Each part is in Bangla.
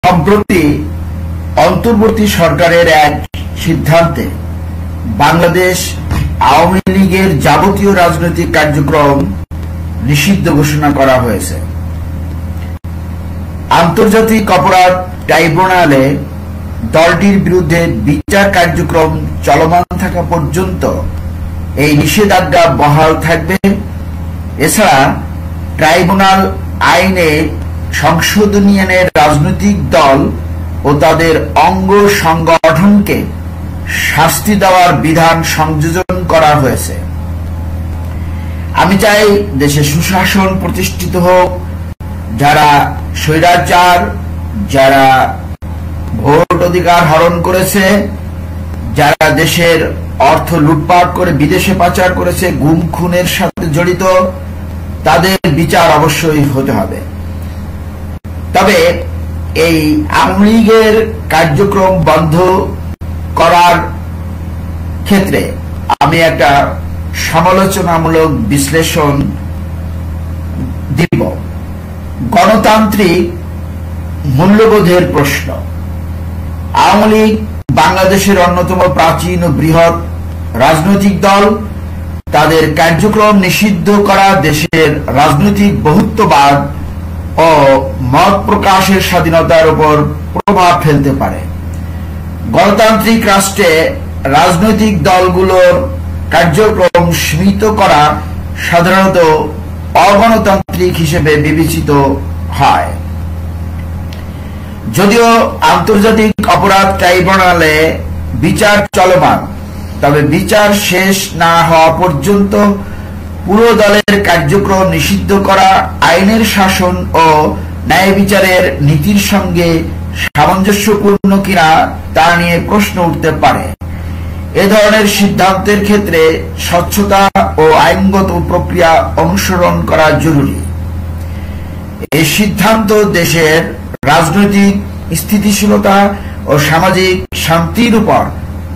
সম্প্রতি অন্তর্বর্তী সরকারের এক সিদ্ধান্তে বাংলাদেশ আওয়ামী লীগের যাবতীয় রাজনৈতিক কার্যক্রম নিষিদ্ধ ঘোষণা করা হয়েছে। আন্তর্জাতিক অপরাধ ট্রাইব্যুনালে দলটির বিরুদ্ধে বিচার কার্যক্রম চলমান থাকা পর্যন্ত এই নিষেধাজ্ঞা বহাল থাকবে। এছাড়া ট্রাইব্যুনাল আইনে সংশোধনী এনে রাজনৈতিক দল ও তাদের অঙ্গ সংগঠনকে শাস্তি দেওয়ার বিধান সংযোজন করা হয়েছে। আমি চাই দেশে সুশাসন প্রতিষ্ঠিত হোক। যারা স্বৈরাচার, যারা ভোট অধিকার হরণ করেছে, যারা দেশের অর্থ লুটপাট করে বিদেশে পাচার করেছে, গুম খুনের সাথে জড়িত, তাদের বিচার অবশ্যই হতে হবে। তবে এই আওয়ামী লীগের কার্যক্রম বন্ধ করার ক্ষেত্রে আমি একটা সমালোচনামূলক বিশ্লেষণ দিব। গণতান্ত্রিক মূল্যবোধের প্রশ্ন। আওয়ামী লীগ বাংলাদেশের অন্যতম প্রাচীন ও বৃহৎ রাজনৈতিক দল। তাদের কার্যক্রম নিষিদ্ধ করা দেশের রাজনৈতিক বহুত্ববাদ ও মত প্রকাশের স্বাধীনতার উপর প্রভাব ফেলতে পারে। গণতান্ত্রিক রাষ্ট্রে রাজনৈতিক দলগুলোর কার্যক্রম সীমিত করা সাধারণত অগণতান্ত্রিক হিসেবে বিবেচিত হয়। যদিও আন্তর্জাতিক অপরাধ ট্রাইব্যুনালে বিচার চলমান, তবে বিচার শেষ না হওয়া পর্যন্ত পুরো দলের কার্যক্রম নিষিদ্ধ করা আইনের শাসন ও ন্যায় বিচারের নীতির সঙ্গে সামঞ্জস্যপূর্ণ কিনা তা নিয়ে প্রশ্ন উঠতে পারে। এ ধরনের সিদ্ধান্তের ক্ষেত্রে স্বচ্ছতা ও আইনগত প্রক্রিয়া অনুসরণ করা জরুরি। এই সিদ্ধান্ত দেশের রাজনৈতিক স্থিতিশীলতা ও সামাজিক শান্তির উপর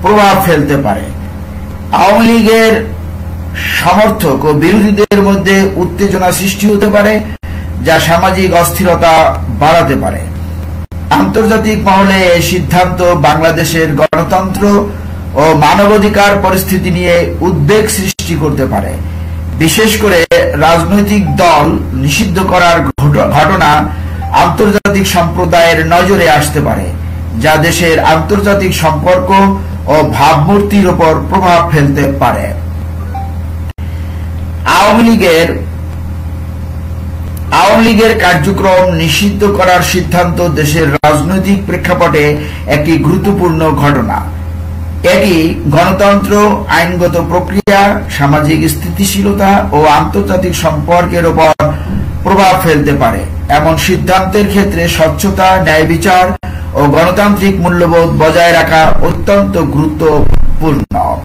প্রভাব ফেলতে পারে। আওয়ামী লীগের সমর্থক ও বিরোধীদের মধ্যে উত্তেজনা সৃষ্টি হতে পারে, যা সামাজিক অস্থিরতা বাড়াতে পারে। আন্তর্জাতিক মহলে এই সিদ্ধান্ত বাংলাদেশের গণতন্ত্র ও মানবাধিকার পরিস্থিতি নিয়ে উদ্বেগ সৃষ্টি করতে পারে। বিশেষ করে রাজনৈতিক দল নিষিদ্ধ করার ঘটনা আন্তর্জাতিক সম্প্রদায়ের নজরে আসতে পারে, যা দেশের আন্তর্জাতিক সম্পর্ক ও ভাবমূর্তির উপর প্রভাব ফেলতে পারে। আওয়ামী লীগের কার্যক্রম নিষিদ্ধ করার সিদ্ধান্ত দেশের রাজনৈতিক প্রেক্ষাপটে একটি গুরুত্বপূর্ণ ঘটনা। এটি গণতন্ত্র, আইনগত প্রক্রিয়া, সামাজিক স্থিতিশীলতা ও আন্তর্জাতিক সম্পর্কের উপর প্রভাব ফেলতে পারে। এমন সিদ্ধান্তের ক্ষেত্রে স্বচ্ছতা, ন্যায় বিচার ও গণতান্ত্রিক মূল্যবোধ বজায় রাখা অত্যন্ত গুরুত্বপূর্ণ।